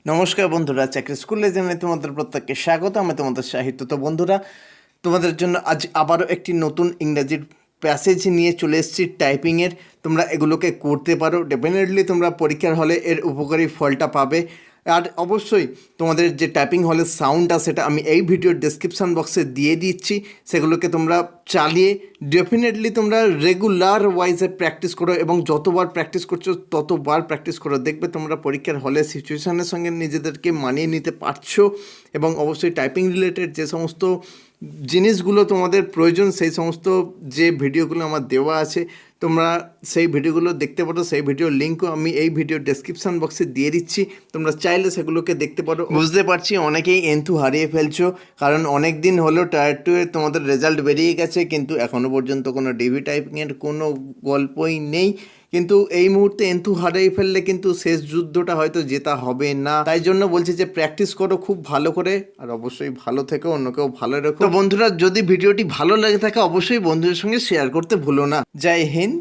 নমস্কার বন্ধুরা, চাকরি স্কুল লেজেন্ডে তোমাদের প্রত্যেককে স্বাগত। আমি তোমাদের সাহিত্য। তো বন্ধুরা, তোমাদের জন্য আজ আবারও একটি নতুন ইংরাজির প্যাসেজ নিয়ে চলে এসেছি টাইপিংয়ের। তোমরা এগুলোকে করতে পারো, ডেফিনেটলি তোমরা পরীক্ষার হলে এর উপকারী ফলটা পাবে। আর অবশ্যই তোমাদের যে টাইপিং হলের সাউন্ডটা সেটা আমি এই ভিডিওর ডেসক্রিপশান বক্সে দিয়ে দিচ্ছি। সেগুলোকে তোমরা চালিয়ে ডেফিনেটলি তোমরা রেগুলার ওয়াইজে প্র্যাকটিস করো এবং যতবার প্র্যাকটিস করছো ততবার প্র্যাকটিস করো। দেখবে তোমরা পরীক্ষার হলে সিচুয়েশানের সঙ্গে নিজেদেরকে মানিয়ে নিতে পারছো। এবং অবশ্যই টাইপিং রিলেটেড যে সমস্ত জিনিসগুলো তোমাদের প্রয়োজন সেই সমস্ত যে ভিডিওগুলো আমার দেওয়া আছে তোমরা সেই ভিডিওগুলো দেখতে পারো। সেই ভিডিওর লিঙ্কও আমি এই ভিডিওর ডেসক্রিপশান বক্সে দিয়ে দিচ্ছি, তোমরা চাইলে সেগুলোকে দেখতে পারো। বুঝতে পারছি অনেকেই এন্থু হারিয়ে ফেলছো, কারণ অনেক দিন হলো টায়ার 2 এর তোমাদের রেজাল্ট বেরিয়ে গেছে, কিন্তু এখনও পর্যন্ত কোনো ডিভি টাইপিংয়ের কোনো গল্পই নেই। কিন্তু এই মুহূর্তে এন্থু হারিয়ে ফেললে কিন্তু শেষ যুদ্ধটা হয়তো জেতা হবে না। তাই জন্য বলছি যে প্র্যাকটিস করো খুব ভালো করে, আর অবশ্যই ভালো থেকো, অন্যকেও ভালো রেখো। তো বন্ধুরা, যদি ভিডিওটি ভালো লেগে থাকে অবশ্যই বন্ধুদের সঙ্গে শেয়ার করতে ভুলো না। জয় হিন্দ।